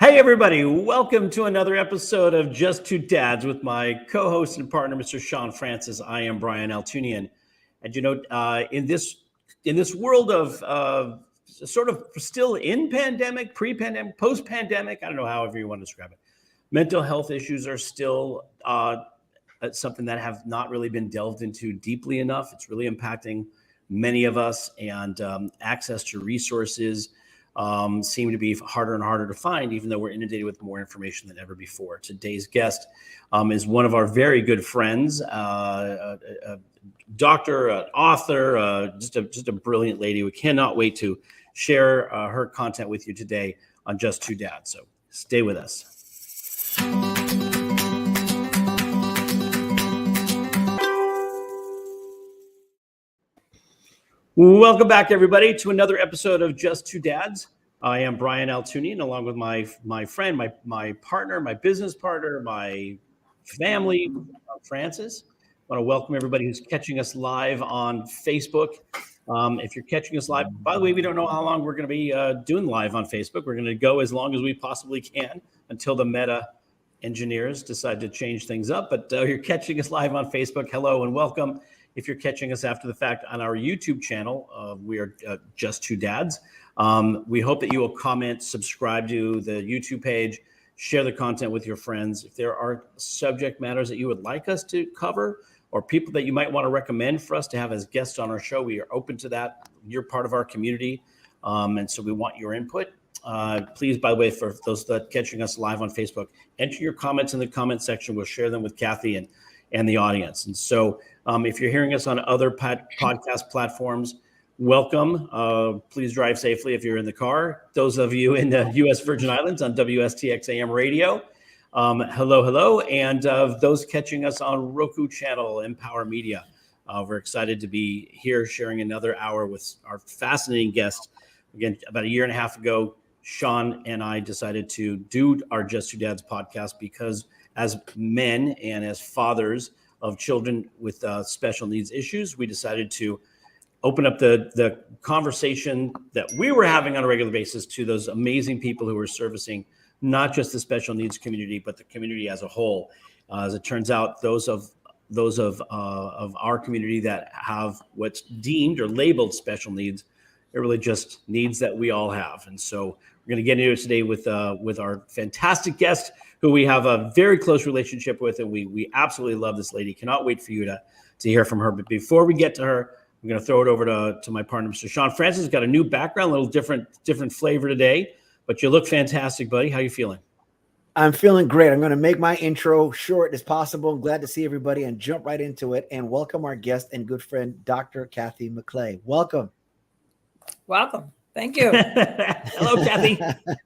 Hey, everybody. Welcome to another episode of Just Two Dads with my co-host and partner, Mr. Shawn Francis. I am Brian Altunian. And, in this world of sort of still in pandemic, pre-pandemic, post-pandemic, I don't know, however you want to describe it, mental health issues are still something that have not really been delved into deeply enough. It's really impacting many of us, and access to resources seem to be harder and harder to find, even though we're inundated with more information than ever before. Today's guest is one of our very good friends, a doctor, an author, just a brilliant lady. We cannot wait to share her content with you today on Just Two Dads. So stay with us. Welcome back, everybody, to another episode of Just Two Dads. I am Brian Altunian, along with my friend, my partner, my business partner, my family, Francis. I want to welcome everybody who's catching us live on Facebook. If you're catching us live, by the way, we don't know how long we're going to be doing live on Facebook. We're going to go as long as we possibly can until the meta engineers decide to change things up. But you're catching us live on Facebook. Hello and welcome. If you're catching us after the fact on our YouTube channel, we are Just Two Dads. We hope that you will comment, subscribe to the YouTube page, share the content with your friends. If there are subject matters that you would like us to cover, or people that you might want to recommend for us to have as guests on our show, we are open to that. You're part of our community, and so we want your input. Please, by the way, for those that are catching us live on Facebook, enter your comments in the comment section. We'll share them with Kathy and the audience. And so if you're hearing us on other podcast platforms, welcome. Please drive safely if you're in the car. Those of you in the U.S. Virgin Islands on WSTX AM radio, hello. And those catching us on Roku channel, Empower Media, we're excited to be here sharing another hour with our fascinating guest. Again, about a year and a half ago, Shawn and I decided to do our Just Two Dads podcast because as men and as fathers of children with special needs issues, we decided to open up the conversation that we were having on a regular basis to those amazing people who are servicing not just the special needs community, but the community as a whole. As it turns out, those of our community that have what's deemed or labeled special needs, they're really just needs that we all have. And so we're going to get into it today with our fantastic guest, who we have a very close relationship with, and we absolutely love this lady. Cannot wait for you to hear from her. But before we get to her, I'm going to throw it over to my partner, Mr. Shawn Francis. Has got a new background, a little different flavor today, but you look fantastic, buddy. How are you feeling? I'm feeling great. I'm going to make my intro short as possible. I'm glad to see everybody and jump right into it and welcome our guest and good friend, Dr. Kathy MacLeay. Welcome. Thank you. Hello, Kathy.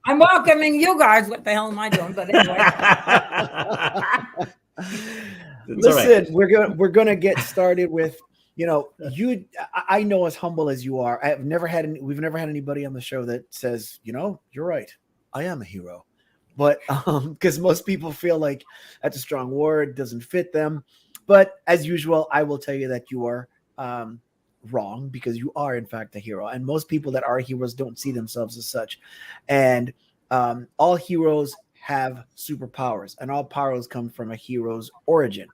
I'm welcoming you guys. What the hell am I doing? But anyway. Listen, right. We're gonna get started with, I know as humble as you are. We've never had anybody on the show that says, you're right, I am a hero. But because most people feel like that's a strong word, doesn't fit them. But as usual, I will tell you that you are wrong, because you are in fact a hero, and most people that are heroes don't see themselves as such. And all heroes have superpowers, and all powers come from a hero's origin.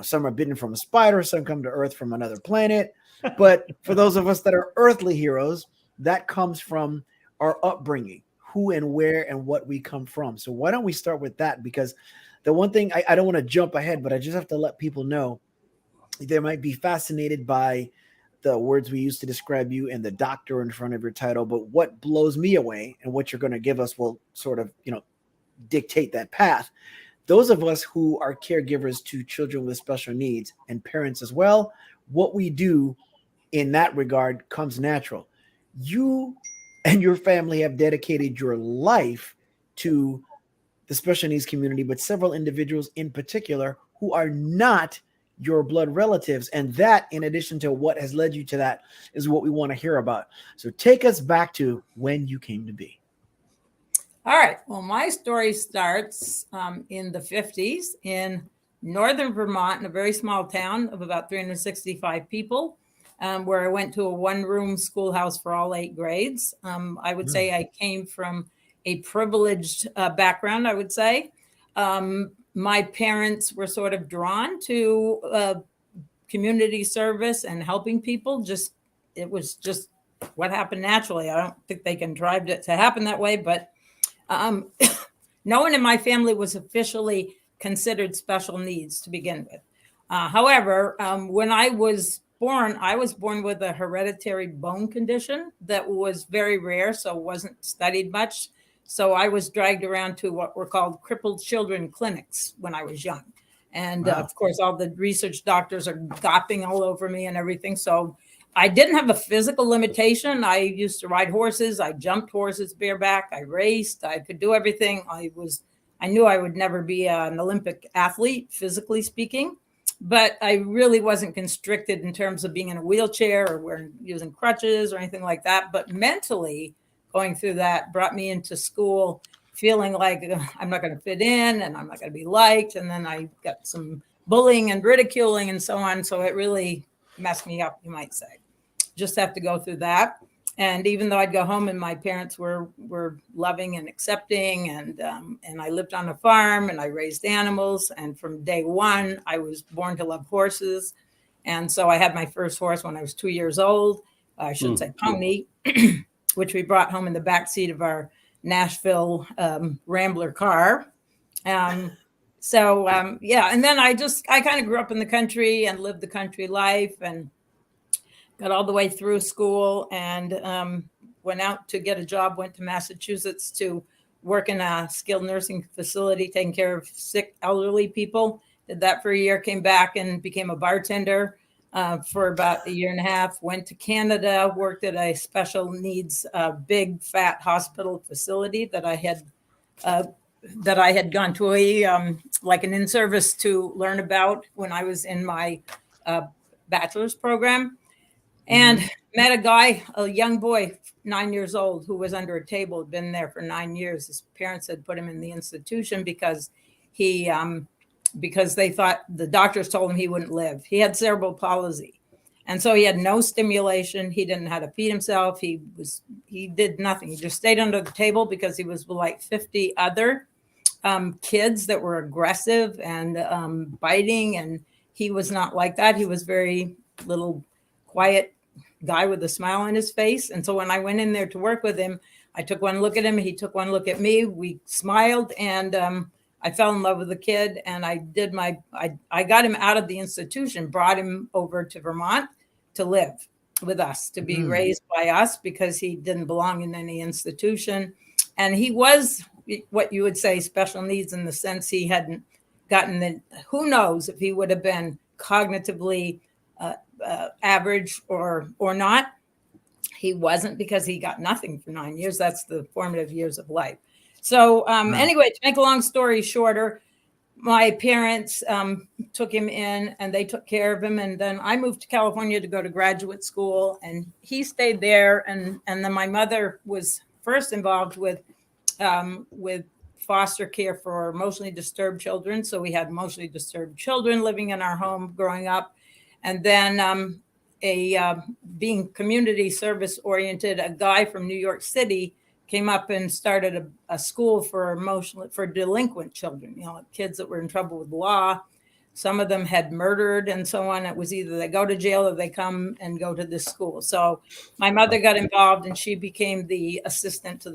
Some are bitten from a spider, some come to Earth from another planet. But for those of us that are earthly heroes, that comes from our upbringing, who and where and what we come from. So why don't we start with that? Because the one thing, I don't want to jump ahead, but I just have to let people know they might be fascinated by the words we use to describe you and the doctor in front of your title. But what blows me away, and what you're going to give us will sort of, dictate that path. Those of us who are caregivers to children with special needs, and parents as well, what we do in that regard comes natural. You and your family have dedicated your life to the special needs community, but several individuals in particular who are not your blood relatives. And that, in addition to what has led you to that, is what we want to hear about. So take us back to when you came to be. All right. Well, my story starts in the 50s in northern Vermont, in a very small town of about 365 people, where I went to a one-room schoolhouse for all 8 grades. I would say I came from a privileged background, I would say. My parents were sort of drawn to community service and helping people. It was just what happened naturally. I don't think they contrived it to happen that way, but no one in my family was officially considered special needs to begin with. However, when I was born with a hereditary bone condition that was very rare, so wasn't studied much. So I was dragged around to what were called crippled children clinics when I was young. And of course, all the research doctors are gawping all over me and everything. So I didn't have a physical limitation. I used to ride horses. I jumped horses bareback. I raced. I could do everything. I knew I would never be an Olympic athlete, physically speaking, but I really wasn't constricted in terms of being in a wheelchair or using crutches or anything like that. But mentally, going through that brought me into school feeling like I'm not going to fit in and I'm not going to be liked. And then I got some bullying and ridiculing and so on. So it really messed me up, you might say. Just have to go through that. And even though I'd go home and my parents were loving and accepting, and I lived on a farm and I raised animals. And from day one, I was born to love horses. And so I had my first horse when I was 2 years old. I should say pony, which we brought home in the back seat of our Nashville Rambler car. And then I kind of grew up in the country and lived the country life and got all the way through school and went out to get a job, went to Massachusetts to work in a skilled nursing facility, taking care of sick elderly people. Did that for a year, came back and became a bartender for about a year and a half, went to Canada, worked at a special needs, big fat hospital facility that I had gone to like an in-service to learn about when I was in my bachelor's program, and met a guy, a young boy, 9 years old, who was under a table, had been there for 9 years. His parents had put him in the institution because they thought, the doctors told him he wouldn't live. He had cerebral palsy. And so he had no stimulation. He didn't know how to feed himself. He did nothing. He just stayed under the table because he was with like 50 other kids that were aggressive and biting. And he was not like that. He was very little quiet guy with a smile on his face. And so when I went in there to work with him, I took one look at him. He took one look at me. We smiled, and I fell in love with the kid, and I got him out of the institution, brought him over to Vermont to live with us, to be raised by us, because he didn't belong in any institution. And he was what you would say special needs in the sense he hadn't gotten who knows if he would have been cognitively average or not. He wasn't, because he got nothing for 9 years. That's the formative years of life. So anyway, to make a long story shorter, my parents took him in and they took care of him. And then I moved to California to go to graduate school, and he stayed there. And then my mother was first involved with foster care for emotionally disturbed children. So we had emotionally disturbed children living in our home growing up. And then being community service oriented, a guy from New York City came up and started a school for delinquent children, kids that were in trouble with law. Some of them had murdered and so on. It was either they go to jail or they come and go to this school. So my mother got involved, and she became the assistant to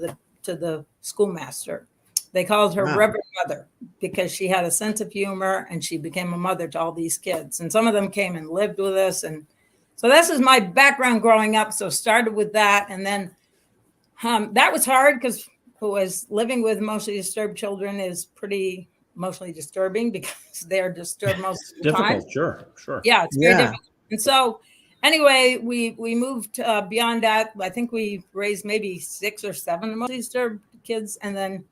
the schoolmaster. They called her Reverend Mother because she had a sense of humor, and she became a mother to all these kids. And some of them came and lived with us. And so this is my background growing up. So started with that. And then that was hard, because living with emotionally disturbed children is pretty emotionally disturbing, because they're disturbed most of the time. Sure. Yeah, it's very difficult. And so anyway, we moved beyond that. I think we raised maybe 6 or 7 emotionally disturbed kids, and then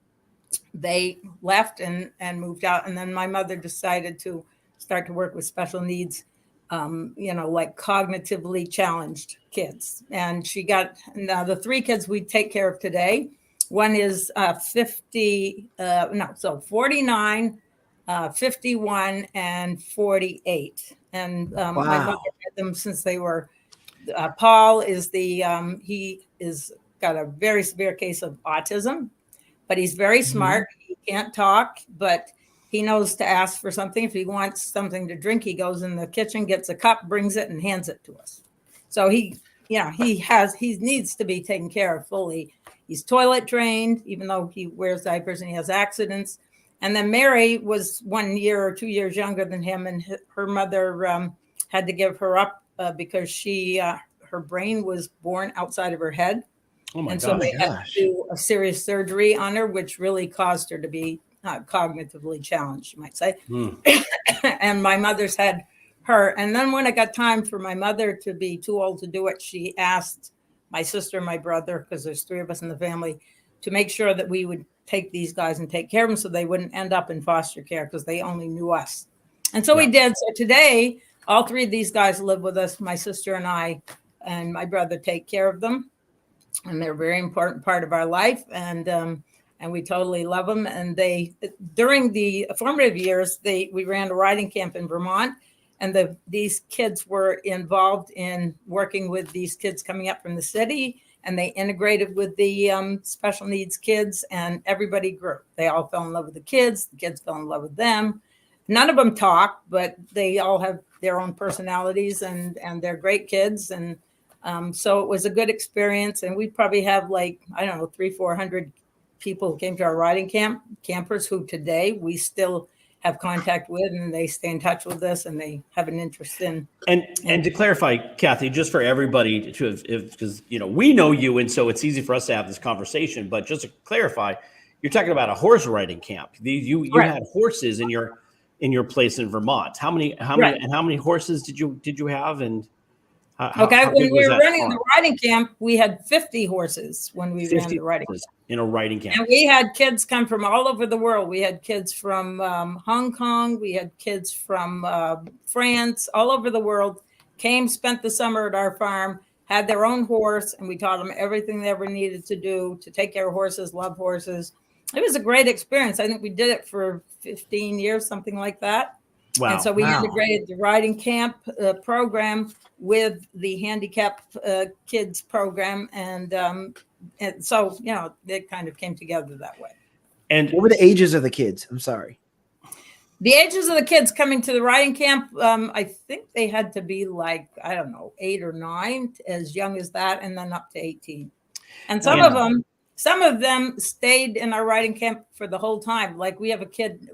they left and moved out. And then my mother decided to start to work with special needs, like cognitively challenged kids. And she got, now the 3 kids we take care of today. One is 49, 51, and 48. And my mother had them since they were, Paul is he is got a very severe case of autism. but he's very smart. He can't talk, but he knows to ask for something. If he wants something to drink, he goes in the kitchen, gets a cup, brings it, and hands it to us. So he needs to be taken care of fully. He's toilet trained, even though he wears diapers and he has accidents. And then Mary was 1 year or 2 years younger than him, and her mother had to give her up because her brain was born outside of her head. Oh my and so they had to do a serious surgery on her, which really caused her to be cognitively challenged, you might say. And my mother's had her. And then when it got time for my mother to be too old to do it, she asked my sister and my brother, because there's 3 of us in the family, to make sure that we would take these guys and take care of them so they wouldn't end up in foster care, because they only knew us. And so we did. So today, all 3 of these guys live with us. My sister and I and my brother take care of them. And they're a very important part of our life. And we totally love them. And during the formative years, we ran a riding camp in Vermont. And these kids were involved in working with these kids coming up from the city. And they integrated with the special needs kids, and everybody grew. They all fell in love with the kids fell in love with them. None of them talk, but they all have their own personalities, and they're great kids. And so it was a good experience. And we probably have 300-400 people who came to our riding campers who today we still have contact with, and they stay in touch with us, and they have an interest in. And to clarify, Kathy, just for everybody, because we know you, and so it's easy for us to have this conversation. But just to clarify, you're talking about a horse riding camp. You had horses in your place in Vermont. How many horses did you have? And how when we were running the riding camp, we had 50 horses when we ran the riding camp. In a riding camp. And we had kids come from all over the world. We had kids from Hong Kong. We had kids from France, all over the world, came, spent the summer at our farm, had their own horse, and we taught them everything they ever needed to do to take care of horses, love horses. It was a great experience. I think we did it for 15 years, something like that. Wow. And so we integrated the riding camp program with the handicapped kids program. And so, it kind of came together that way. And what were the ages of the kids? I'm sorry. The ages of the kids coming to the riding camp, I think they had to be 8 or 9, as young as that, and then up to 18. And some of them stayed in our riding camp for the whole time. Like we have a kid,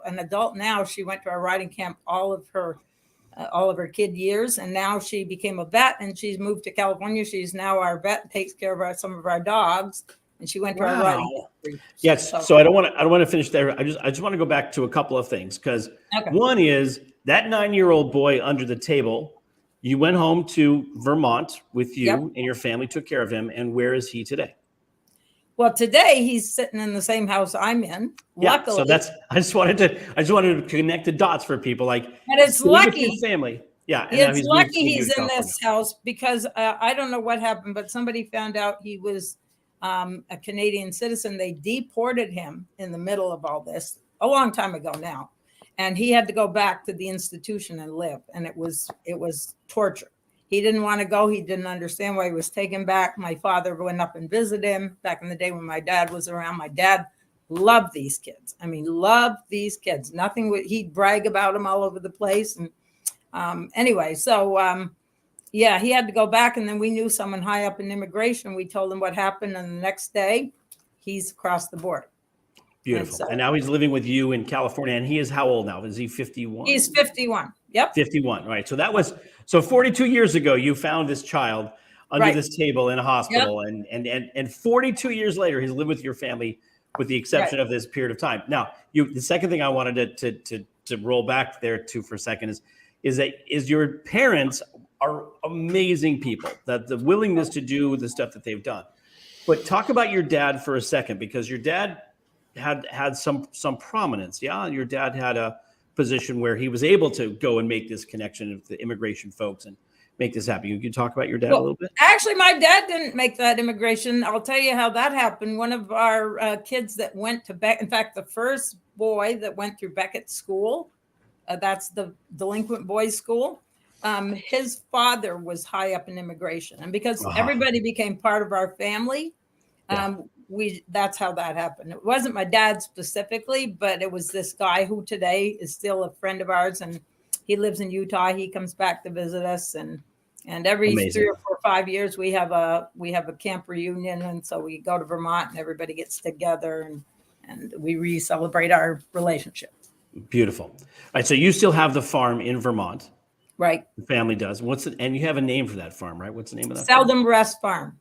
an adult now. She went to our riding camp all of her kid years, and now she became a vet, and she's moved to California. She's now our vet, takes care of some of our dogs, and she went to our riding camp. Yes. So I don't want to finish there. I just want to go back to a couple of things, because one is that 9-year-old boy under the table. You went home to Vermont with you, and your family took care of him. And where is he today? Well, today he's sitting in the same house I'm in. Luckily, so I just wanted to connect the dots for people. But it's lucky family. Yeah, and it's lucky he's in this house, because I don't know what happened, but somebody found out he was a Canadian citizen. They deported him in the middle of all this a long time ago now, and he had to go back to the institution and live, and it was torture. He didn't want to go. He didn't understand why he was taken back. My father went up and visited him back in the day when my dad was around. My dad loved these kids. I mean, loved these kids. He'd brag about them all over the place. And anyway, so he had to go back. And then we knew someone high up in immigration. We told him what happened. And the next day, he's across the border. Beautiful. And now he's living with you in California. And he is how old now? Is he 51? He's 51. Yep. 51. Right. So 42 years ago, you found this child under this table in a hospital. Yep. And 42 years later, he's lived with your family, with the exception of this period of time. Now, the second thing I wanted to roll back there to for a second is your parents are amazing people, that the willingness to do the stuff that they've done. But talk about your dad for a second, because your dad had some prominence. Yeah. Your dad had a position where he was able to go and make this connection with the immigration folks and make this happen. You can talk about your dad a little bit? Actually, my dad didn't make that immigration. I'll tell you how that happened. One of our kids that went to Beckett, in fact, the first boy that went through Beckett School, that's the delinquent boys school, his father was high up in immigration. And because everybody became part of our family, that's how that happened. It wasn't my dad specifically, but it was this guy who today is still a friend of ours, and he lives in Utah. He comes back to visit us, and every Amazing. 3 or 4 or 5 years we have a camp reunion, and so we go to Vermont and everybody gets together and we re-celebrate our relationship. Beautiful. All right, so you still have the farm in Vermont. Right. The family does. And you have a name for that farm, right? What's the name of that Seldom Rest Farm.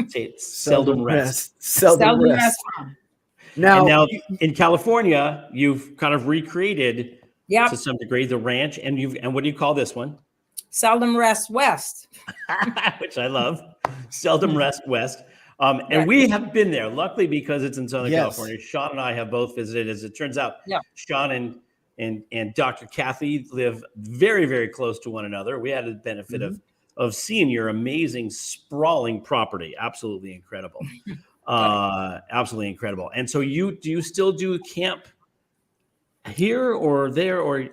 Say it. Seldom Rest. Seldom Rest. Farm. Now in California, you've kind of recreated Yep. to some degree the ranch, and what do you call this one? Seldom Rest West. Which I love. Seldom Rest West. And we have been there, luckily, because it's in Southern California. Shawn and I have both visited. As it turns out, Shawn and Dr. Kathy live very, very close to one another. We had the benefit of seeing your amazing sprawling property. Absolutely incredible. Absolutely incredible. And so do you still do camp here or there or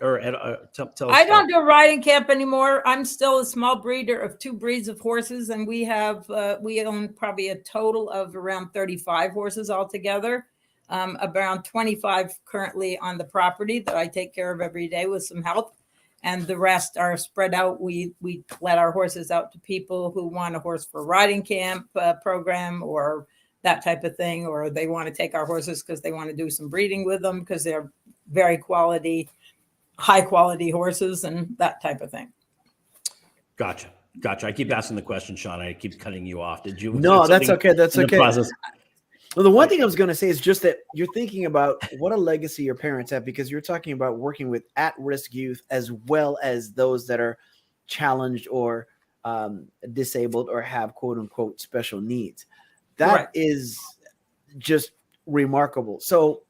tell us? I don't do riding camp anymore. I'm still a small breeder of 2 breeds of horses, and we own probably a total of around 35 horses altogether. Around 25 currently on the property that I take care of every day with some help, and the rest are spread out. We let our horses out to people who want a horse for riding camp program or that type of thing, or they want to take our horses because they want to do some breeding with them because they're very high quality horses and that type of thing. Gotcha. I keep asking the question, Shawn. I keep cutting you off. Did you? No, that's okay. That's okay. Well, the one thing I was going to say is just that you're thinking about what a legacy your parents have, because you're talking about working with at-risk youth as well as those that are challenged or disabled or have quote unquote special needs. That is just remarkable. So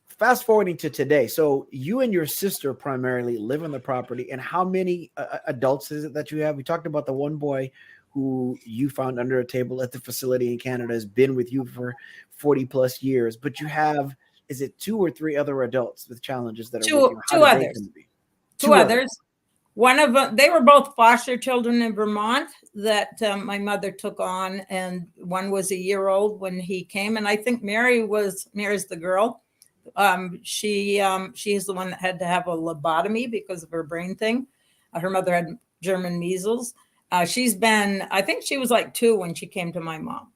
fast forwarding to today. So you and your sister primarily live on the property, and how many adults is it that you have? We talked about the one boy who you found under a table at the facility in Canada, has been with you for 40 plus years, but you have, is it 2 or 3 other adults with challenges that are working? Two others. Two others. One of them, they were both foster children in Vermont that my mother took on, and one was a year old when he came. And I think Mary's the girl. She is the one that had to have a lobotomy because of her brain thing. Her mother had German measles. I think she was like 2 when she came to my mom.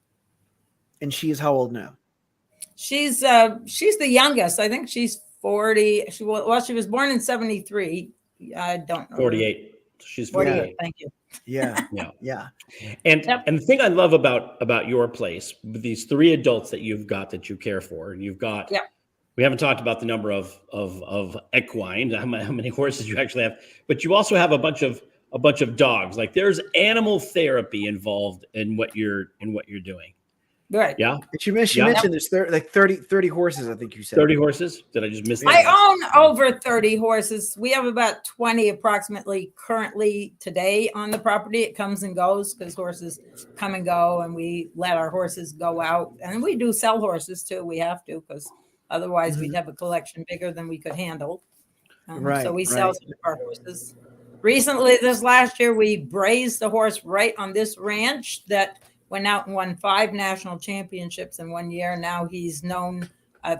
And she is how old now? She's the youngest. I think she's 40. She was born in 73. I don't know. 48. She's 48. Thank you. Yeah. And the thing I love about your place, with these 3 adults that you've got that you care for, and you've got, we haven't talked about the number of equine, how many horses you actually have, but you also have a bunch of dogs. Like there's animal therapy involved in what you're doing. Right. Yeah. She mentioned there's 30 horses, I think you said. 30 horses? Did I just miss that? I own over 30 horses. We have about 20 approximately currently today on the property. It comes and goes because horses come and go, and we let our horses go out. And we do sell horses too. We have to, because otherwise we'd have a collection bigger than we could handle. So we sell some of our horses. Recently, this last year, we brazed a horse right on this ranch that went out and won 5 national championships in 1 year. Now he's known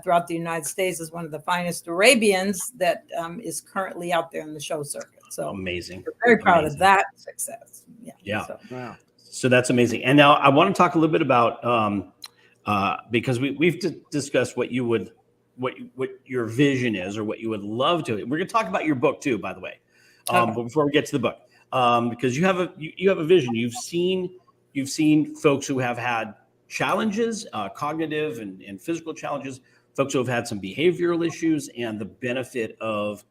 throughout the United States as one of the finest Arabians that is currently out there in the show circuit. So amazing. We're very proud of that success. So that's amazing. And now I want to talk a little bit about because we've discussed what your vision is, or what you would love to. We're going to talk about your book too, by the way. But before we get to the book, because you have a vision. You've seen folks who have had challenges, cognitive and physical challenges, folks who have had some behavioral issues, and the benefit of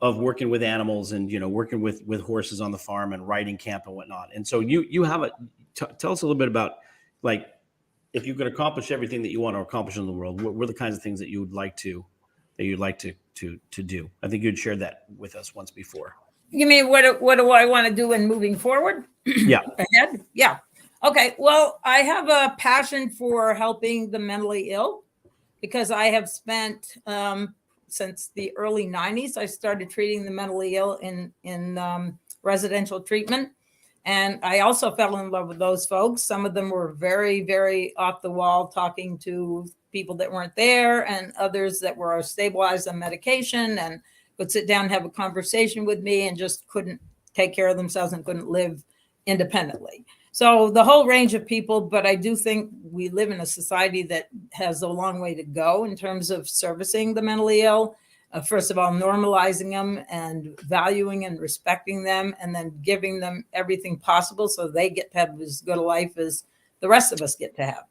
working with animals and, working with horses on the farm and riding camp and whatnot. And so you have tell us a little bit about, like, if you could accomplish everything that you want to accomplish in the world, what were the kinds of things that you'd like to do? I think you'd shared that with us once before. You mean what do I want to do in moving forward? Yeah. Ahead? Yeah. Okay. Well, I have a passion for helping the mentally ill, because I have spent since the early 90s, I started treating the mentally ill in residential treatment. And I also fell in love with those folks. Some of them were very, very off the wall, talking to people that weren't there, and others that were stabilized on medication and would sit down and have a conversation with me and just couldn't take care of themselves and couldn't live independently. So the whole range of people, but I do think we live in a society that has a long way to go in terms of servicing the mentally ill. First of all, normalizing them and valuing and respecting them, and then giving them everything possible so they get to have as good a life as the rest of us get to have,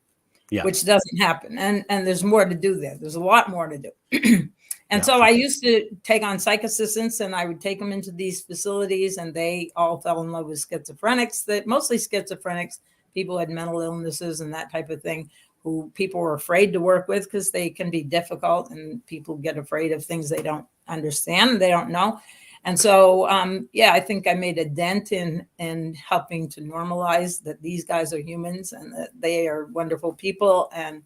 which doesn't happen. And there's more to do there. There's a lot more to do. And so I used to take on psych assistants, and I would take them into these facilities, and they all fell in love with schizophrenics, that mostly schizophrenics, people had mental illnesses and that type of thing, who people were afraid to work with because they can be difficult, and people get afraid of things they don't understand, they don't know. And so, I think I made a dent in helping to normalize that these guys are humans and that they are wonderful people, and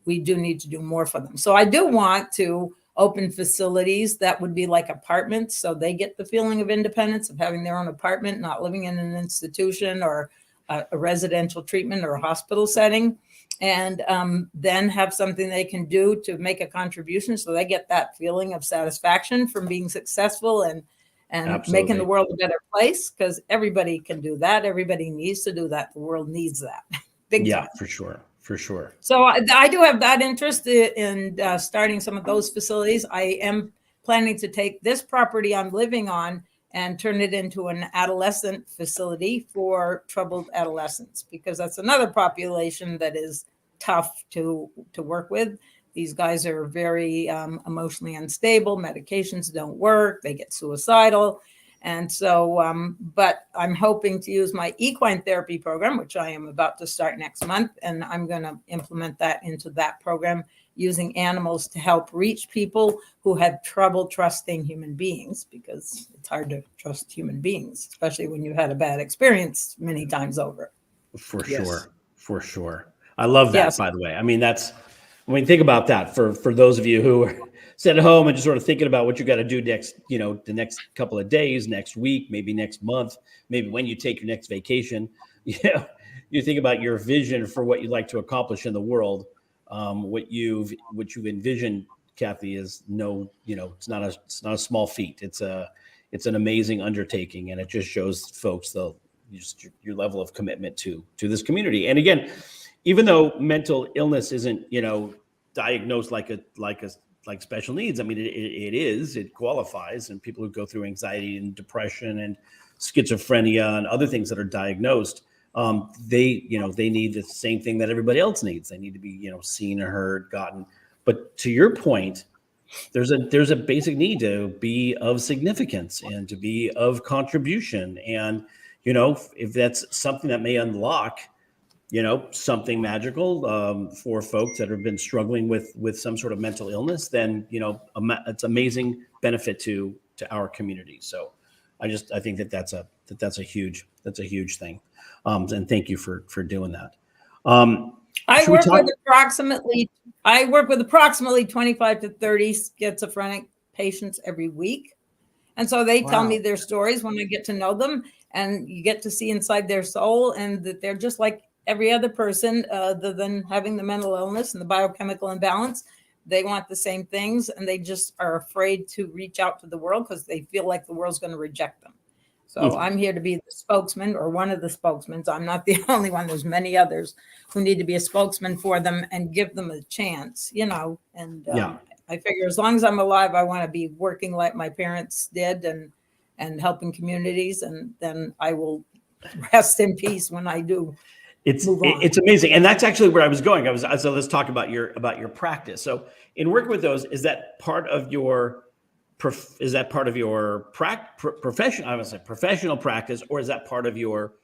we do need to do more for them. So I do want to open facilities that would be like apartments, so they get the feeling of independence, of having their own apartment, not living in an institution or a residential treatment or a hospital setting, and then have something they can do to make a contribution, so they get that feeling of satisfaction from being successful and making the world a better place, because everybody can do that. Everybody needs to do that. The world needs that. Big time. For sure. So I do have that interest in starting some of those facilities. I am planning to take this property I'm living on and turn it into an adolescent facility for troubled adolescents, because that's another population that is tough to work with. These guys are very emotionally unstable. Medications don't work. They get suicidal. And so, but I'm hoping to use my equine therapy program, which I am about to start next month. And I'm going to implement that into that program, using animals to help reach people who have trouble trusting human beings, because it's hard to trust human beings, especially when you've had a bad experience many times over. For sure. I love that, by the way. I mean, think about that for those of you who are sit at home and just sort of thinking about what you got to do next, the next couple of days, next week, maybe next month, maybe when you take your next vacation. You think about your vision for what you'd like to accomplish in the world. What you've envisioned, Kathy, is it's not a small feat. It's an amazing undertaking, and it just shows folks your level of commitment to this community. And again, even though mental illness isn't diagnosed like special needs, I mean, it qualifies, and people who go through anxiety and depression and schizophrenia and other things that are diagnosed, they need the same thing that everybody else needs. They need to be, seen or heard, gotten. But to your point, there's a basic need to be of significance and to be of contribution. And, if that's something that may unlock, something magical for folks that have been struggling with some sort of mental illness, then, it's amazing benefit to our community. So I think that's a huge thing. And thank you for doing that. I work with approximately 25 to 30 schizophrenic patients every week. And so they tell me their stories when I get to know them, and you get to see inside their soul, and that they're just like every other person, other than having the mental illness and the biochemical imbalance. They want the same things, and they just are afraid to reach out to the world because they feel like the world's going to reject them. So I'm here to be the spokesman, or one of the spokesmen. I'm not the only one. There's many others who need to be a spokesman for them and give them a chance, and I figure as long as I'm alive, I want to be working like my parents did and helping communities, and then I will rest in peace when I do. It's amazing. And that's actually where I was going. So let's talk about your practice. So in working with those, is that part of your profession? I would say professional practice, or is that part of your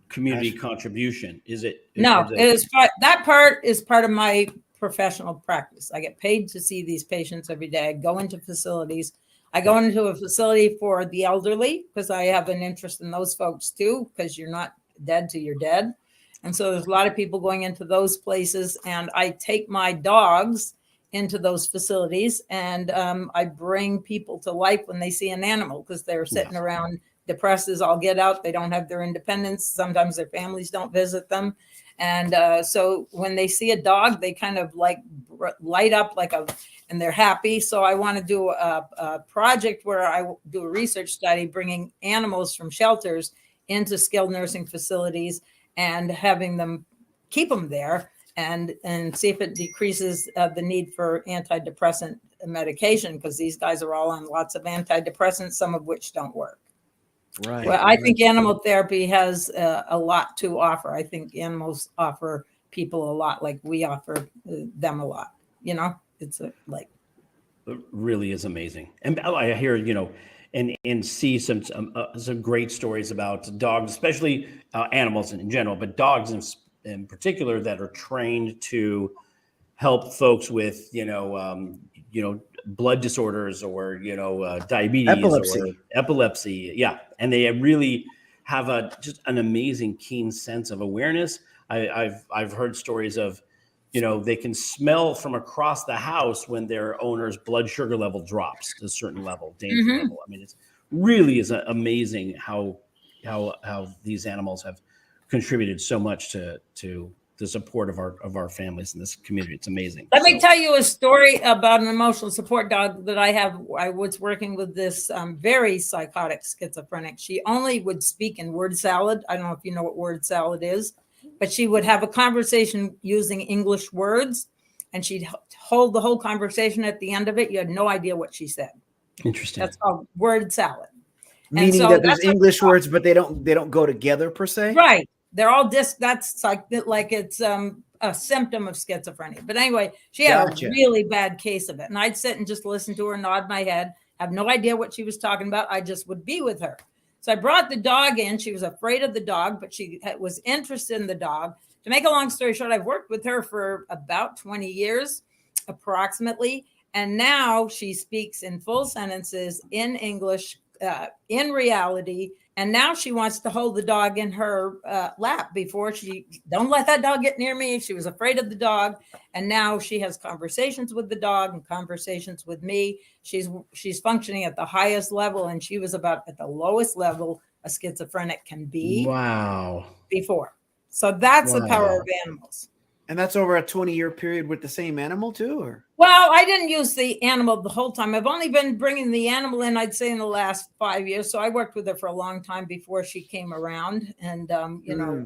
community contribution? That part is part of my professional practice. I get paid to see these patients every day. I go into facilities. I go into a facility for the elderly because I have an interest in those folks too, because you're not dead till you're dead. And so there's a lot of people going into those places, and I take my dogs into those facilities, and I bring people to life when they see an animal, because they're sitting around depressed as all get out. They don't have their independence. Sometimes their families don't visit them. And so when they see a dog, they kind of like light up and they're happy. So I want to do a project where I do a research study, bringing animals from shelters into skilled nursing facilities and having them keep them there and see if it decreases the need for antidepressant medication, because these guys are all on lots of antidepressants, some of which don't work. Right. Well, I think animal therapy has a lot to offer. I think animals offer people a lot, like we offer them a lot. It's like. It really is amazing. And I hear, and see some great stories about dogs, especially animals in general, but dogs in particular that are trained to help folks with, blood disorders or, diabetes or epilepsy. Yeah. And they really have just an amazing, keen sense of awareness. I've heard stories of, they can smell from across the house when their owner's blood sugar level drops to a certain level, danger level. I mean, it really is amazing how these animals have contributed so much to the support of our families in this community. It's amazing. Let me tell you a story about an emotional support dog that I have. I was working with this very psychotic schizophrenic. She only would speak in word salad. I don't know if you know what word salad is, but she would have a conversation using English words, and she'd hold the whole conversation. At the end of it, you had no idea what she said. Interesting. That's called word salad. Meaning that there's English words, but they don't go together per se. Right. They're all that's like it's a symptom of schizophrenia. But anyway, she had a really bad case of it. And I'd sit and just listen to her, nod my head, have no idea what she was talking about. I just would be with her. So I brought the dog in. She was afraid of the dog, but she was interested in the dog. To make a long story short, I've worked with her for about 20 years, approximately. And now she speaks in full sentences in English, in reality. And now she wants to hold the dog in her lap. Before, don't let that dog get near me. She was afraid of the dog. And now she has conversations with the dog and conversations with me. She's functioning at the highest level. And she was about at the lowest level a schizophrenic can be. Wow. Before. So that's the power of animals. And that's over a 20-year period with the same animal too, or? Well, I didn't use the animal the whole time. I've only been bringing the animal in, I'd say, in the last 5 years. So I worked with her for a long time before she came around. And,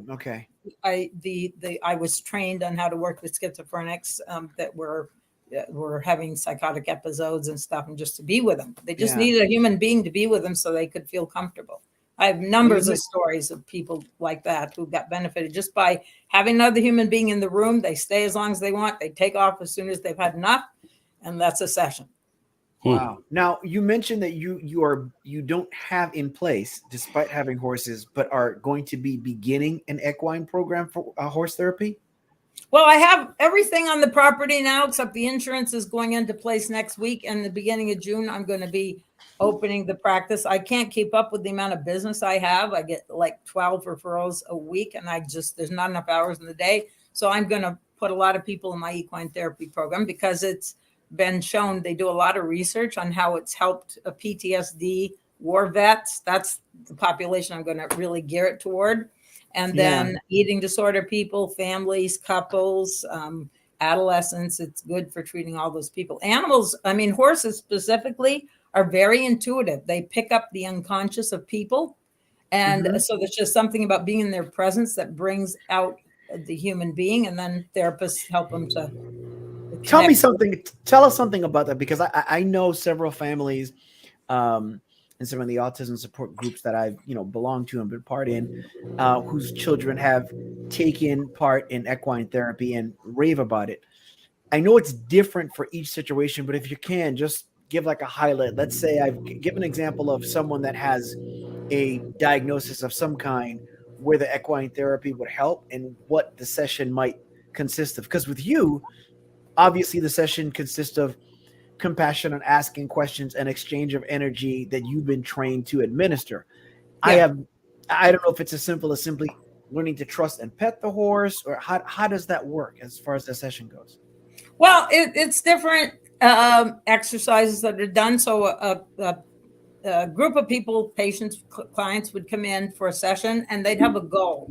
okay. I was trained on how to work with schizophrenics that were having psychotic episodes and stuff, and just to be with them. They just needed a human being to be with them so they could feel comfortable. I have numbers of stories of people like that who got benefited just by having another human being in the room. They stay as long as they want. They take off as soon as they've had enough, and that's a session. Wow. Now, you mentioned that you don't have in place, despite having horses, but are going to be beginning an equine program for horse therapy. Well, I have everything on the property now, except the insurance is going into place next week. And the beginning of June, I'm going to be opening the practice. I can't keep up with the amount of business I have. I get like 12 referrals a week, and there's not enough hours in the day. So I'm going to put a lot of people in my equine therapy program, because it's been shown. They do a lot of research on how it's helped a PTSD war vets. That's the population I'm going to really gear it toward. And then eating disorder people, families, couples, adolescents. It's good for treating all those people. Animals, I mean, horses specifically, are very intuitive. They pick up the unconscious of people. And so there's just something about being in their presence that brings out the human being, and then therapists help them to tell us something about that, because I know several families and some of the autism support groups that I've belonged to and been part in, whose children have taken part in equine therapy and rave about it. I know it's different for each situation, but if you can just give like a highlight. Let's say I've given an example of someone that has a diagnosis of some kind where the equine therapy would help, and what the session might consist of. Because with you, obviously the session consists of compassion and asking questions and exchange of energy that you've been trained to administer. I don't know if it's as simple as simply learning to trust and pet the horse, or how does that work as far as the session goes? Well, it's different exercises that are done. So a group of people, patients, clients would come in for a session, and they'd have a goal.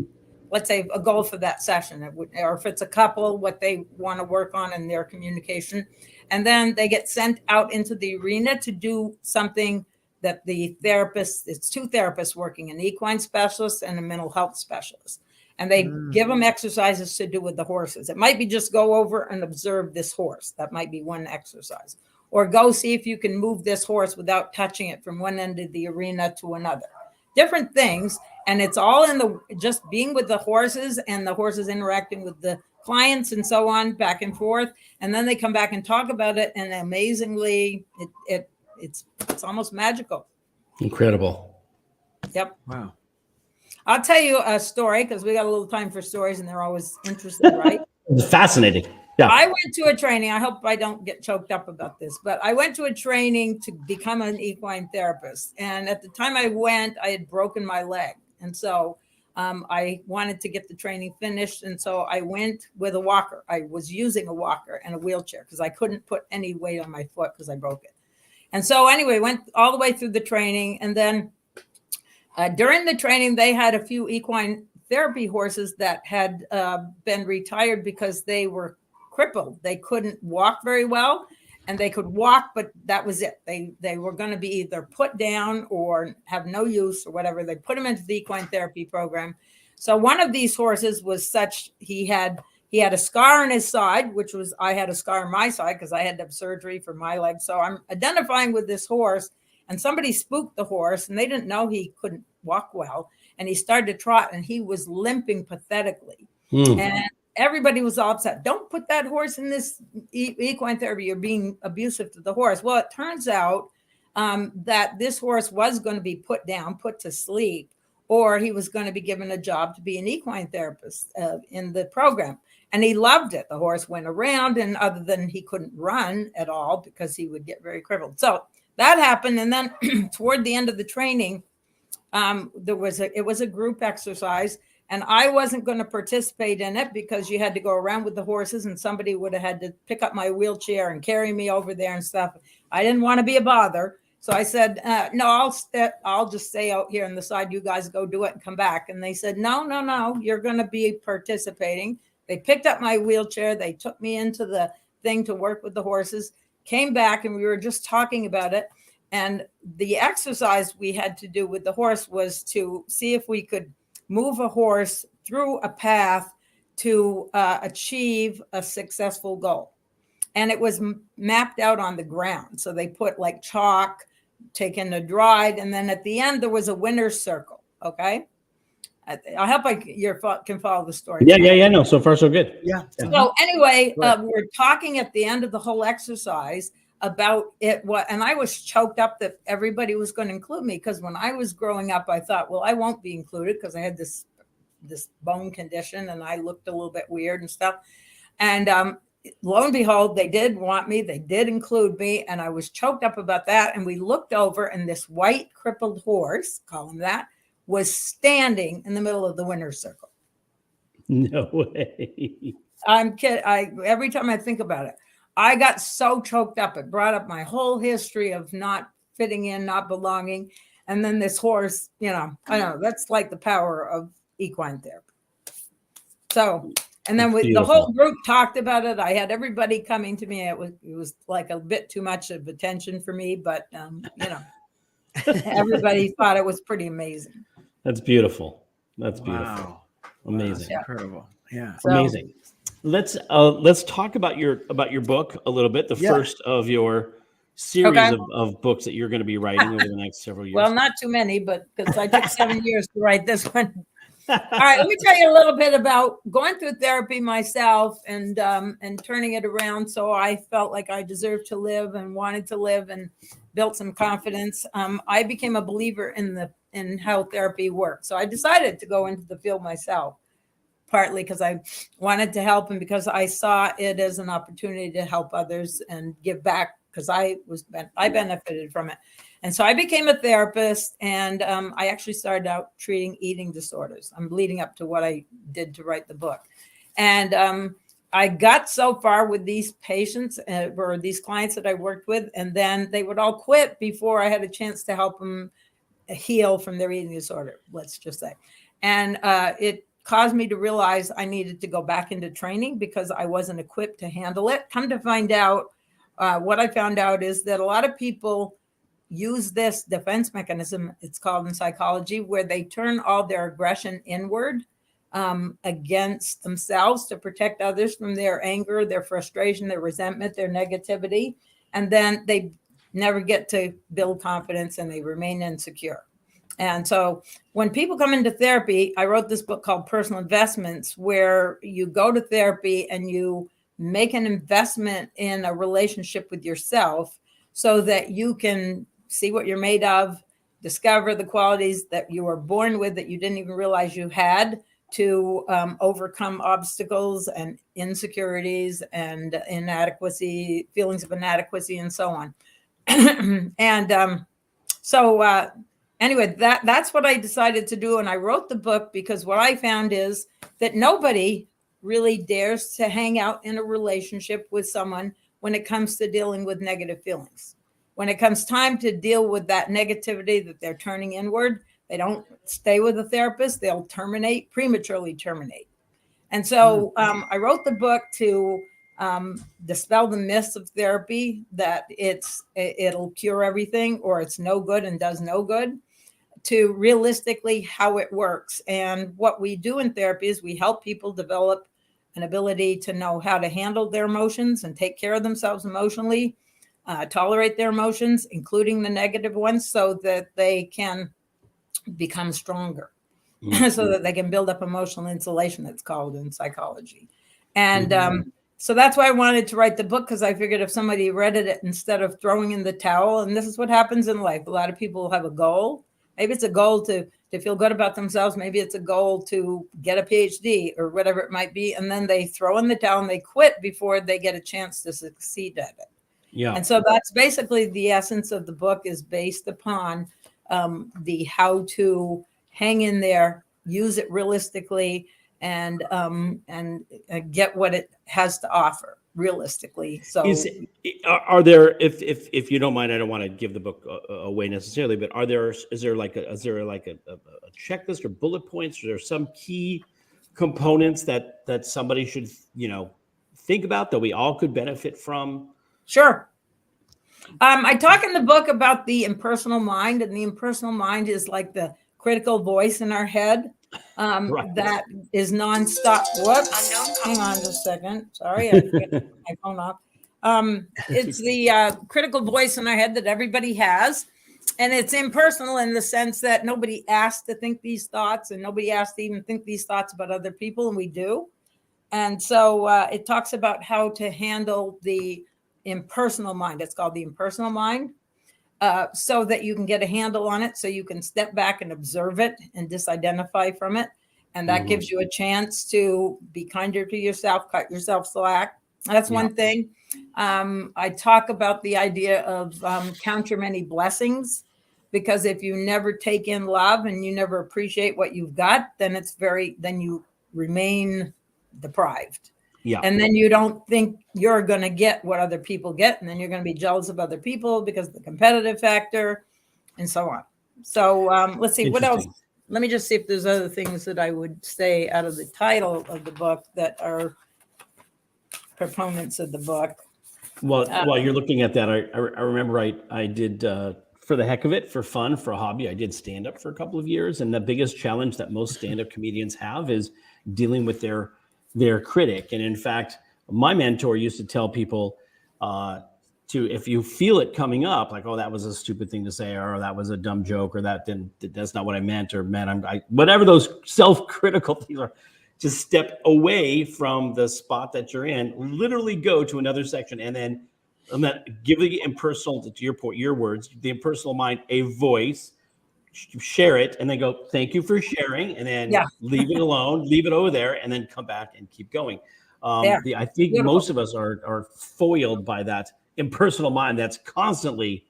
Let's say a goal for that session, or if it's a couple, what they want to work on in their communication. And then they get sent out into the arena to do something that the therapist, it's two therapists working, an equine specialist and a mental health specialist. And they give them exercises to do with the horses. It might be just go over and observe this horse. That might be one exercise. Or go see if you can move this horse without touching it from one end of the arena to another. Different things. And it's all in the just being with the horses, and the horses interacting with the clients and so on, back and forth. And then they come back and talk about it. And amazingly, it's almost magical. Incredible. Yep. Wow. I'll tell you a story, because we got a little time for stories, and they're always interesting, right? It's fascinating. Yeah. I went to a training. I hope I don't get choked up about this, but I went to a training to become an equine therapist. And at the time I went, I had broken my leg. And so I wanted to get the training finished. And so I went with a walker. I was using a walker and a wheelchair because I couldn't put any weight on my foot because I broke it. And so anyway, went all the way through the training. And then during the training, they had a few equine therapy horses that had been retired because they were crippled. They couldn't walk very well, and they could walk, but that was it. They were going to be either put down or have no use or whatever. They put them into the equine therapy program. So one of these horses was such, he had a scar on his side, which was, I had a scar on my side because I had to have surgery for my leg. So I'm identifying with this horse, and somebody spooked the horse, and they didn't know he couldn't walk well. And he started to trot, and he was limping pathetically. And everybody was all upset. Don't put that horse in this equine therapy. You're being abusive to the horse. Well, it turns out that this horse was going to be put down, put to sleep, or he was going to be given a job to be an equine therapist in the program. And he loved it. The horse went around, and other than he couldn't run at all because he would get very crippled. So that happened. And then toward the end of the training, it was a group exercise. And I wasn't going to participate in it because you had to go around with the horses, and somebody would have had to pick up my wheelchair and carry me over there and stuff. I didn't want to be a bother. So I said, no, I'll just stay out here on the side. You guys go do it and come back. And they said, no, you're going to be participating. They picked up my wheelchair. They took me into the thing to work with the horses, came back, and we were just talking about it. And the exercise we had to do with the horse was to see if we could move a horse through a path to achieve a successful goal. And it was mapped out on the ground. So they put like chalk, taken a dried, and then at the end there was a winner's circle. Okay. I hope you can follow the story. Yeah. No, so far so good. Yeah. So anyway, we're talking at the end of the whole exercise about it. And I was choked up that everybody was going to include me, because when I was growing up, I thought, well, I won't be included because I had this bone condition and I looked a little bit weird and stuff. And lo and behold, they did want me. They did include me, and I was choked up about that. And we looked over, and this white crippled horse, call him that, was standing in the middle of the winner's circle. No way. I'm kidding. Every time I think about it, I got so choked up. It brought up my whole history of not fitting in, not belonging. And then this horse, I know that's like the power of equine therapy. So, and then the whole group talked about it. I had everybody coming to me. It was like a bit too much of attention for me, but everybody thought it was pretty amazing. That's beautiful. That's beautiful. Wow. Amazing. That's incredible. Yeah. So, amazing. Let's talk about your book a little bit. The first of your series of books that you're going to be writing over the next several years. Well, not too many, but because I took 7 years to write this one. All right, let me tell you a little bit about going through therapy myself and turning it around. So I felt like I deserved to live and wanted to live and built some confidence. I became a believer in how therapy works. So I decided to go into the field myself, partly because I wanted to help and because I saw it as an opportunity to help others and give back, because I benefited from it. And so I became a therapist, and I actually started out treating eating disorders. I'm leading up to what I did to write the book. And I got so far with these patients or these clients that I worked with, and then they would all quit before I had a chance to help them heal from their eating disorder, let's just say. And it caused me to realize I needed to go back into training because I wasn't equipped to handle it. Come to find out, what I found out is that a lot of people use this defense mechanism, it's called in psychology, where they turn all their aggression inward against themselves to protect others from their anger, their frustration, their resentment, their negativity. And then they never get to build confidence and they remain insecure. And so when people come into therapy, I wrote this book called Personal Investments, where you go to therapy and you make an investment in a relationship with yourself so that you can see what you're made of, discover the qualities that you were born with that you didn't even realize you had, to overcome obstacles and insecurities and inadequacy, feelings of inadequacy, and so on. And so anyway, that's what I decided to do. And I wrote the book because what I found is that nobody really dares to hang out in a relationship with someone when it comes to dealing with negative feelings. When it comes time to deal with that negativity that they're turning inward, they don't stay with a therapist, they'll prematurely terminate. And so I wrote the book to dispel the myths of therapy, that it'll cure everything or it's no good and does no good, to realistically how it works. And what we do in therapy is we help people develop an ability to know how to handle their emotions and take care of themselves emotionally, tolerate their emotions, including the negative ones, so that they can become stronger, so that they can build up emotional insulation, it's called in psychology. And so that's why I wanted to write the book, because I figured if somebody read it instead of throwing in the towel, and this is what happens in life. A lot of people have a goal. Maybe it's a goal to feel good about themselves. Maybe it's a goal to get a PhD or whatever it might be. And then they throw in the towel and they quit before they get a chance to succeed at it. Yeah. And so that's basically the essence of the book, is based upon the how to hang in there, use it realistically, and get what it has to offer realistically. So are there, if you don't mind, I don't want to give the book away necessarily, but is there like a checklist or bullet points? Or are there some key components that somebody should, think about, that we all could benefit from? Sure. I talk in the book about the impersonal mind, and the impersonal mind is like the critical voice in our head right. That is nonstop. Whoops. Hang on just a second. Sorry, I forgot my phone off. It's the critical voice in our head that everybody has. And it's impersonal in the sense that nobody asked to think these thoughts, and nobody asked to even think these thoughts about other people, and we do. And so it talks about how to handle the impersonal mind. It's called the impersonal mind, so that you can get a handle on it, so you can step back and observe it and disidentify from it. And that gives you a chance to be kinder to yourself, cut yourself slack. That's one thing. I talk about the idea of count your many blessings, because if you never take in love and you never appreciate what you've got, then then you remain deprived. Yeah. And then you don't think you're going to get what other people get. And then you're going to be jealous of other people because of the competitive factor and so on. So let's see what else. Let me just see if there's other things that I would say out of the title of the book that are proponents of the book. Well, while you're looking at that, I remember I did, for the heck of it, for fun, for a hobby, I did stand up for a couple of years. And the biggest challenge that most stand-up comedians have is dealing with their critic. And in fact, my mentor used to tell people if you feel it coming up, like, oh, that was a stupid thing to say, or that was a dumb joke, or that's not what I meant, or man, whatever those self-critical things are, just step away from the spot that you're in, literally go to another section, and then give the impersonal, to your point, your words, the impersonal mind a voice, share it, and then go, thank you for sharing, and then leave it alone, leave it over there, and then come back and keep going. I think most of us are foiled by that impersonal mind that's constantly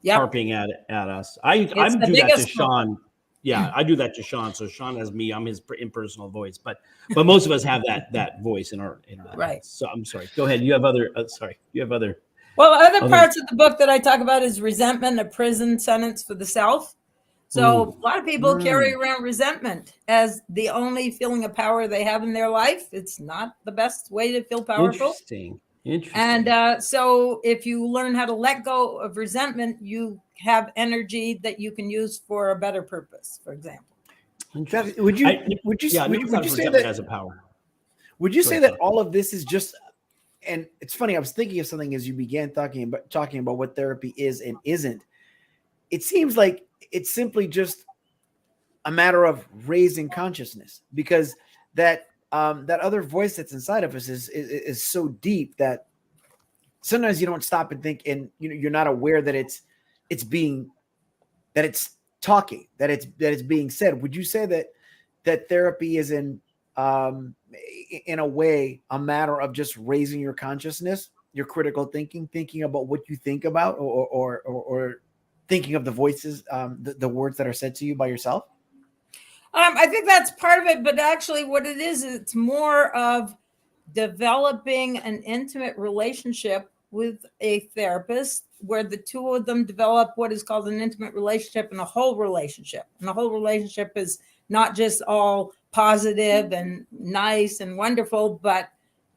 harping at us. I do that to Shawn. Yeah, I do that to Shawn. So Shawn has me. I'm his impersonal voice. But most of us have that voice in our Right. heads. So I'm sorry. Go ahead. You have other. You have other. Well, other parts of the book that I talk about is resentment, a prison sentence for the self. So a lot of people carry around resentment as the only feeling of power they have in their life. It's not the best way to feel powerful. Interesting. And so if you learn how to let go of resentment, you have energy that you can use for a better purpose, for example. Would you say that has a power? Would you say that all of this is just, and it's funny, I was thinking of something as you began talking about what therapy is and isn't. It seems like it's simply just a matter of raising consciousness, because that other voice that's inside of us is so deep that sometimes you don't stop and think, and you're not aware that it's talking, that it's being said. Would you say that therapy is in a way a matter of just raising your consciousness, your critical thinking about what you think about, or thinking of the voices, the words that are said to you by yourself? I think that's part of it, but actually what it is, it's more of developing an intimate relationship with a therapist where the two of them develop what is called an intimate relationship and a whole relationship. And the whole relationship is not just all positive and nice and wonderful, but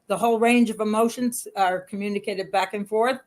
the whole range of emotions are communicated back and forth,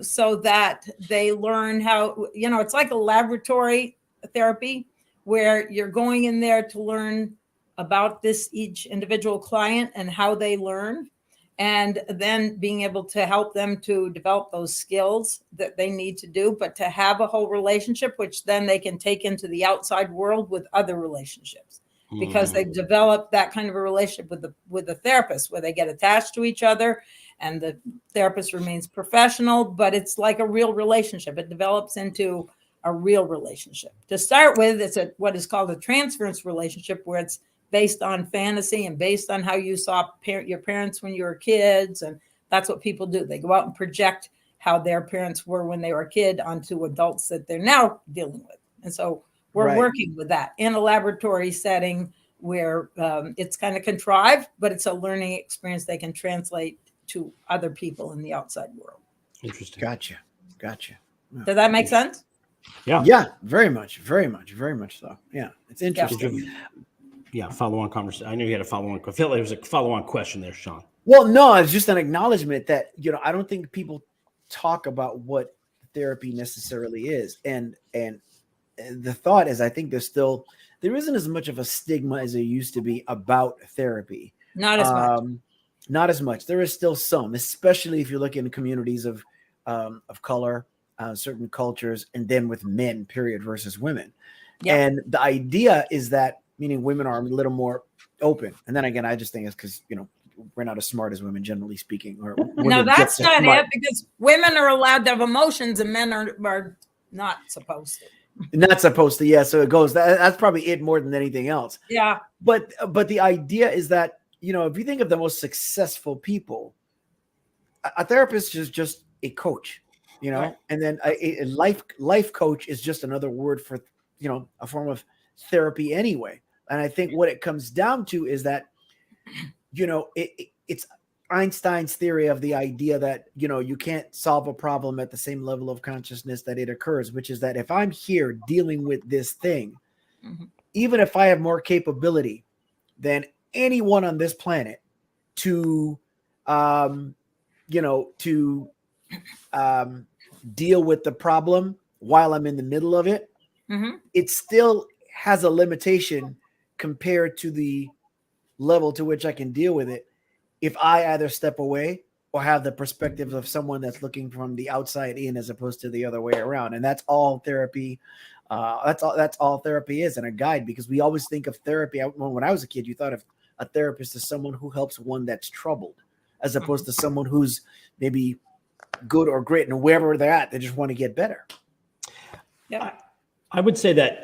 so that they learn how, it's like a laboratory therapy where you're going in there to learn about each individual client and how they learn, and then being able to help them to develop those skills that they need to do, but to have a whole relationship, which then they can take into the outside world with other relationships, because they've developed that kind of a relationship with the therapist where they get attached to each other and the therapist remains professional, but it's like a real relationship. It develops into a real relationship. To start with, it's what is called a transference relationship, where it's based on fantasy and based on how you saw your parents when you were kids. And that's what people do. They go out and project how their parents were when they were a kid onto adults that they're now dealing with. And so we're working with that in a laboratory setting where it's kind of contrived, but it's a learning experience they can translate to other people in the outside world. Interesting. Gotcha. Does that make sense? Yeah, very much so. Yeah, it's interesting. Yeah, follow-on conversation. I knew you had a follow-on. I feel like there was a follow-on question there, Shawn. Well, no, it's just an acknowledgement that, I don't think people talk about what therapy necessarily is. And the thought is, I think there isn't as much of a stigma as there used to be about therapy. Not as much. Not as much. There is still some, especially if you look in communities of color, certain cultures, and then with men, period, versus women. Yeah. And the idea is that, meaning women are a little more open. And then again, I just think it's because, we're not as smart as women, generally speaking. Or no, that's not it, because women are allowed to have emotions and men are not supposed to. Not supposed to, yeah. So it goes, that's probably it more than anything else. Yeah. But the idea is that, if you think of the most successful people, a therapist is just a coach, right. And then a life coach is just another word for, a form of therapy anyway. And I think what it comes down to is that, it's Einstein's theory of the idea that, you can't solve a problem at the same level of consciousness that it occurs, which is that if I'm here dealing with this thing, even if I have more capability than anyone on this planet to deal with the problem while I'm in the middle of it, it still has a limitation compared to the level to which I can deal with it if I either step away or have the perspective of someone that's looking from the outside in, as opposed to the other way around. And that's all therapy. That's all therapy is, and a guide, because we always think of therapy. When I was a kid, you thought of a therapist as someone who helps one that's troubled, as opposed to someone who's maybe good or great, and wherever they're at, they just want to get better. Yeah. I would say that,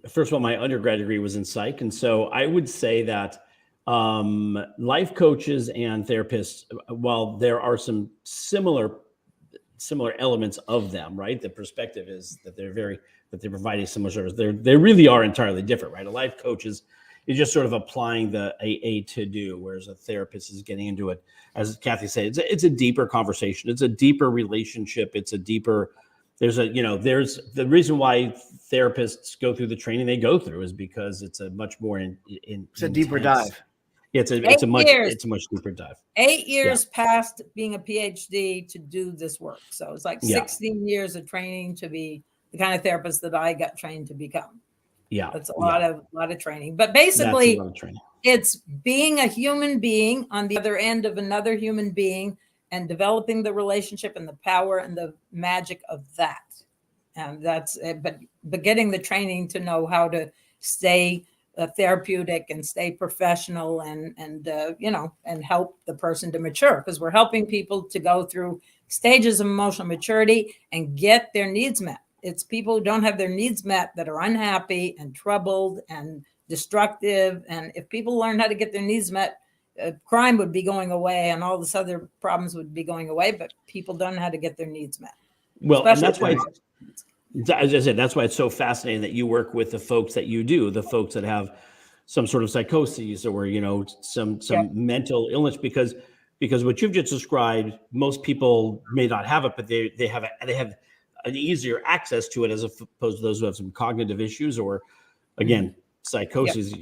first of all, my undergrad degree was in psych. And so I would say that life coaches and therapists, while there are some similar similar elements of them, right? The perspective is that they're providing similar service. They really are entirely different, right? A life coach is just sort of applying the a to do, whereas a therapist is getting into it. As Kathy said, it's a deeper conversation. It's a deeper relationship. It's a deeper. There's the reason why therapists go through the training they go through is because it's a much more it's a deeper dive. Yeah, it's a much deeper dive. 8 years past being a PhD to do this work. So it's like 16 years of training to be the kind of therapist that I got trained to become. Yeah. That's a lot of training. But basically it's being a human being on the other end of another human being and developing the relationship and the power and the magic of that. And that's it. But getting the training to know how to stay therapeutic and stay professional and help the person to mature, because we're helping people to go through stages of emotional maturity and get their needs met. It's people who don't have their needs met that are unhappy and troubled and destructive. And if people learn how to get their needs met, crime would be going away and all this other problems would be going away, but people don't know how to get their needs met. Well, and that's why, as I said, that's why it's so fascinating that you work with the folks that you do, the folks that have some sort of psychoses or, some mental illness, because what you've just described, most people may not have it, but they have an easier access to it as opposed to those who have some cognitive issues or, again, psychosis.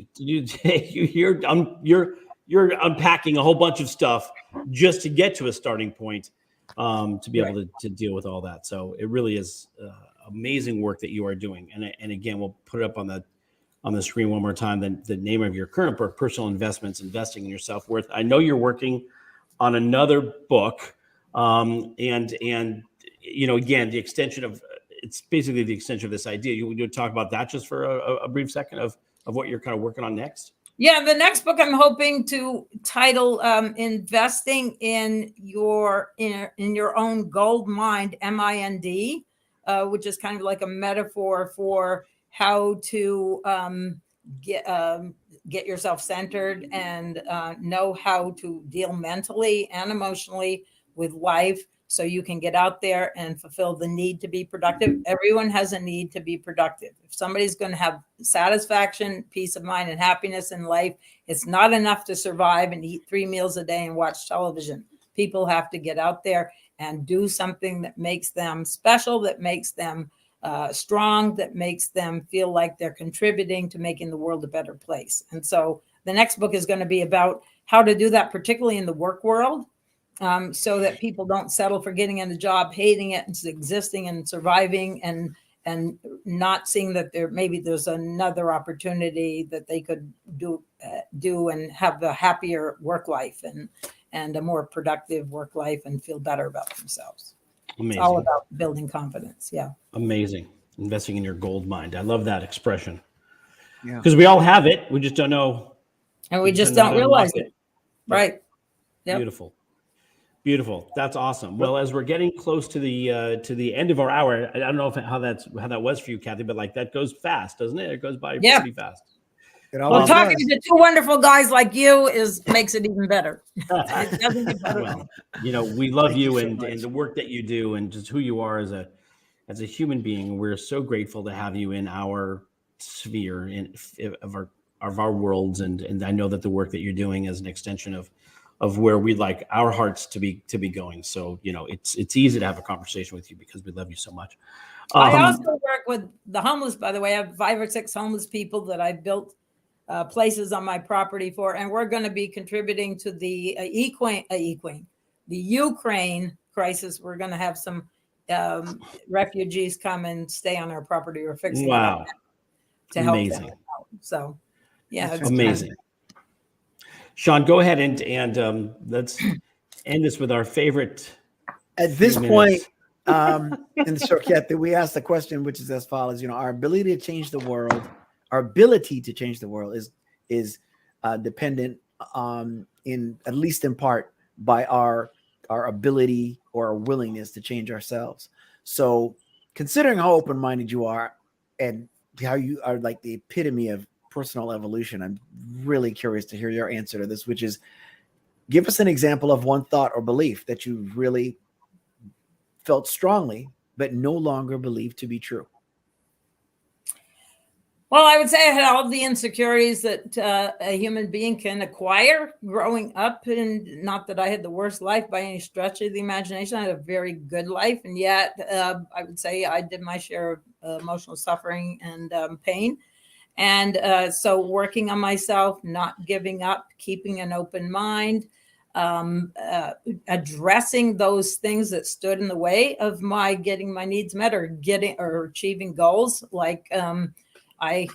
You're unpacking a whole bunch of stuff just to get to a starting point to be able to deal with all that. So it really is amazing work that you are doing. And again, we'll put it up on the screen one more time. The name of your current book, Personal Investments, Investing in Your Self-Worth. I know you're working on another book, and again, the extension of it's basically the extension of this idea. You talk about that just for a brief second of what you're kind of working on next. Yeah, the next book I'm hoping to title "Investing in Your Own Gold Mind," MIND, which is kind of like a metaphor for how to get yourself centered and know how to deal mentally and emotionally with life, so you can get out there and fulfill the need to be productive. Everyone has a need to be productive. If somebody's going to have satisfaction, peace of mind, and happiness in life, it's not enough to survive and eat 3 meals a day and watch television. People have to get out there and do something that makes them special, that makes them strong, that makes them feel like they're contributing to making the world a better place. And so the next book is going to be about how to do that, particularly in the work world. So that people don't settle for getting in a job, hating it, and existing and surviving, and not seeing that there's another opportunity that they could do and have a happier work life and a more productive work life and feel better about themselves. Amazing. It's all about building confidence. Yeah. Amazing. Investing in your gold mind. I love that expression. Yeah. Because we all have it. We just don't know. And we just don't realize it. Right. Yep. Beautiful. That's awesome. Well, as we're getting close to the end of our hour, I don't know how that was for you, Kathy, but like that goes fast, doesn't it? It goes by pretty fast. Well, talking to two wonderful guys like you makes it even better. It doesn't get better. Well, we love you and the work that you do and just who you are as a human being. We're so grateful to have you in our sphere of our worlds, and I know that the work that you're doing is an extension of where we'd like our hearts to be going. So, it's easy to have a conversation with you because we love you so much. I also work with the homeless, by the way. I have 5 or 6 homeless people that I've built places on my property for, and we're going to be contributing to the the Ukraine crisis. We're going to have some refugees come and stay on our property. We're fixing it to help them out. So, it's amazing. Shawn, go ahead and let's end this with our favorite. At this point in the show, Kathy, we asked the question, which is as follows: our ability to change the world, is dependent in at least in part by our ability or our willingness to change ourselves. So, considering how open-minded you are and how you are like the epitome of personal evolution, I'm really curious to hear your answer to this, which is, give us an example of one thought or belief that you really felt strongly, but no longer believed to be true? Well, I would say I had all the insecurities that a human being can acquire growing up. And not that I had the worst life by any stretch of the imagination. I had a very good life. And yet I would say I did my share of emotional suffering and pain. And so working on myself, not giving up, keeping an open mind, addressing those things that stood in the way of my getting my needs met or achieving goals. Like I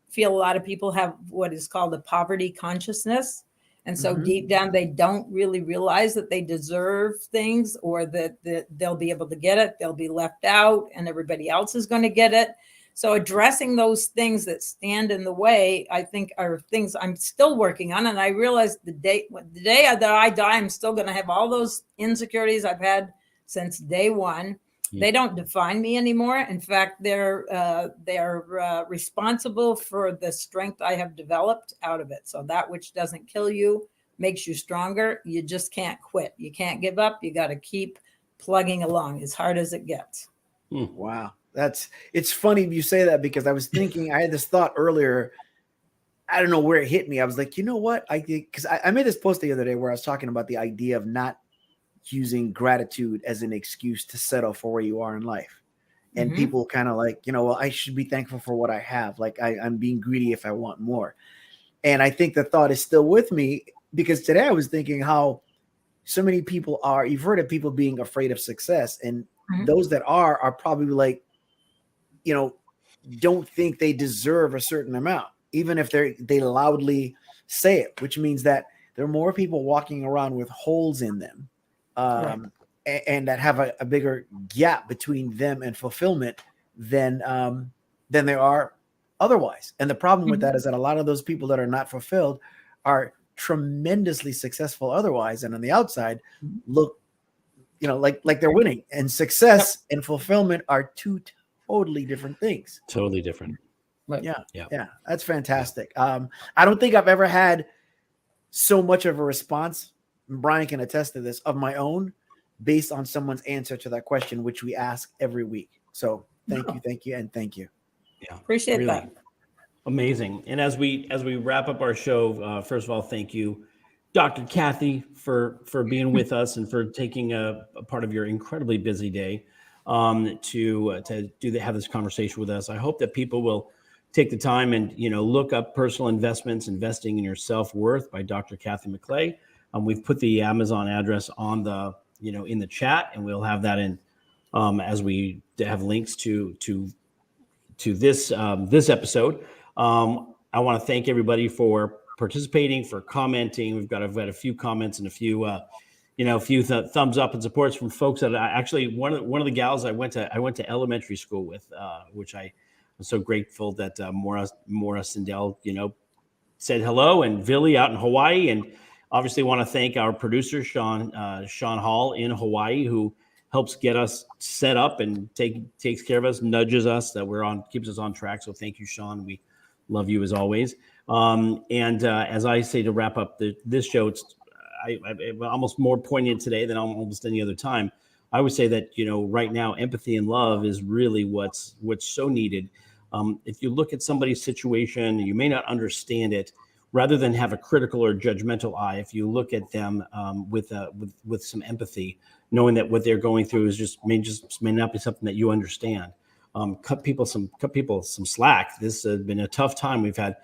feel a lot of people have what is called a poverty consciousness. And so deep down, they don't really realize that they deserve things, or that they'll be able to get it. They'll be left out and everybody else is going to get it. So addressing those things that stand in the way, I think, are things I'm still working on. And I realize the day that I die, I'm still going to have all those insecurities I've had since day one. They don't define me anymore. In fact, they're responsible for the strength I have developed out of it. So that which doesn't kill you makes you stronger. You just can't quit. You can't give up. You got to keep plugging along as hard as it gets. Wow. It's funny you say that, because I was thinking, I had this thought earlier. I don't know where it hit me. I was like, you know what? I made this post the other day where I was talking about the idea of not using gratitude as an excuse to settle for where you are in life. And people kind of like, well, I should be thankful for what I have. Like I'm being greedy if I want more. And I think the thought is still with me, because today I was thinking how so many people you've heard of people being afraid of success. And those that are probably like, don't think they deserve a certain amount, even if they loudly say it, which means that there are more people walking around with holes in them. And that have a bigger gap between them and fulfillment than there are otherwise. And the problem with that is that a lot of those people that are not fulfilled are tremendously successful otherwise, and on the outside look, like they're winning. And success and fulfillment are two totally different things. Totally different. Yeah, that's fantastic. I don't think I've ever had so much of a response, Brian can attest to this, of my own, based on someone's answer to that question, which we ask every week. So thank you, and thank you. Yeah, appreciate that. Amazing. And as we wrap up our show, first of all, thank you, Dr. Kathy, for being with us and for taking a part of your incredibly busy day to have this conversation with us. I hope that people will take the time and look up Personal Investments, Investing in Your Self-Worth by Dr. Kathy MacLeay. We've put the Amazon address on the in the chat, and we'll have that in as we have links to this episode. I want to thank everybody for participating, for commenting. We've had a few comments and a few thumbs up and supports from folks that actually one of the gals I went to elementary school with, which I am so grateful that Maura Sindel said hello, and Billy out in Hawaii. And obviously want to thank our producer, Shawn Hall in Hawaii, who helps get us set up and takes care of us, nudges us that keeps us on track. So thank you, Shawn. We love you as always. And as I say to wrap up this show, it's almost more poignant today than almost any other time. I would say that, right now, empathy and love is really what's so needed. If you look at somebody's situation, you may not understand it. Rather than have a critical or judgmental eye, if you look at them with some empathy, knowing that what they're going through may not be something that you understand, cut people some slack. This has been a tough time. We've had,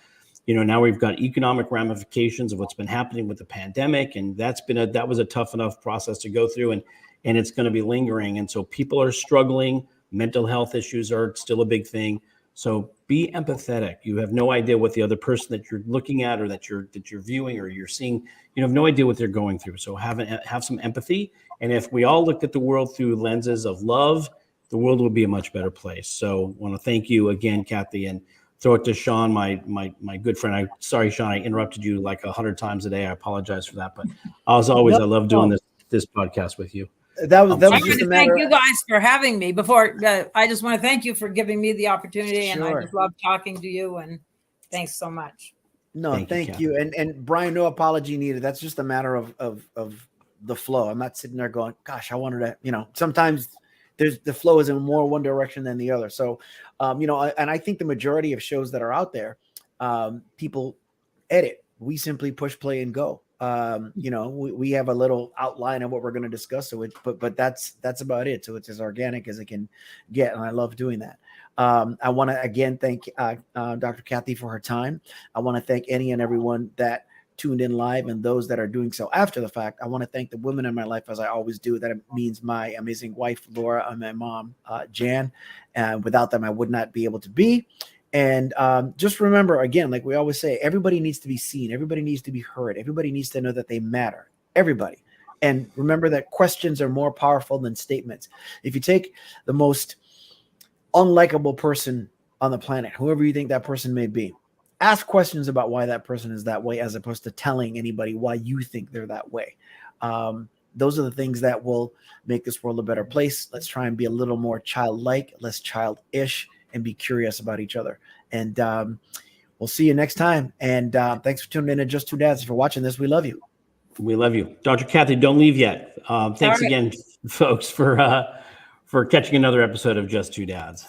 now we've got economic ramifications of what's been happening with the pandemic, and that was a tough enough process to go through, and it's going to be lingering. And so people are struggling. Mental health issues are still a big thing. So be empathetic. You have no idea what the other person that you're looking at or that you're viewing or you're seeing, you have no idea what they're going through. So have some empathy. And if we all looked at the world through lenses of love, the world would be a much better place. So I want to thank you again, Kathy, and throw it to Shawn, my good friend. Sorry, Shawn, I interrupted you like 100 times a day. I apologize for that. But as always, I love doing this podcast with you. That was just a matter. Thank you guys for having me. Before I just want to thank you for giving me the opportunity, and I just love talking to you. And thanks so much. No, thank you. And Brian, no apology needed. That's just a matter of the flow. I'm not sitting there going, "Gosh, I wanted to." Sometimes the flow is in more one direction than the other. So, and I think the majority of shows that are out there, people edit. We simply push play and go. We have a little outline of what we're going to discuss. But that's about it. So it's as organic as it can get. And I love doing that. I want to again thank Dr. Kathy for her time. I want to thank any and everyone that tuned in live and those that are doing so after the fact. I want to thank the women in my life, as I always do. That means my amazing wife, Laura, and my mom, Jan. And without them, I would not be able to be. And just remember, again, like we always say, everybody needs to be seen. Everybody needs to be heard. Everybody needs to know that they matter. Everybody. And remember that questions are more powerful than statements. If you take the most unlikable person on the planet, whoever you think that person may be, ask questions about why that person is that way, as opposed to telling anybody why you think they're that way. Those are the things that will make this world a better place. Let's try and be a little more childlike, less childish, and be curious about each other. And we'll see you next time. And thanks for tuning in to Just Two Dads. For watching this, we love you. We love you. Dr. Kathy, don't leave yet. Thanks again, folks, for catching another episode of Just Two Dads.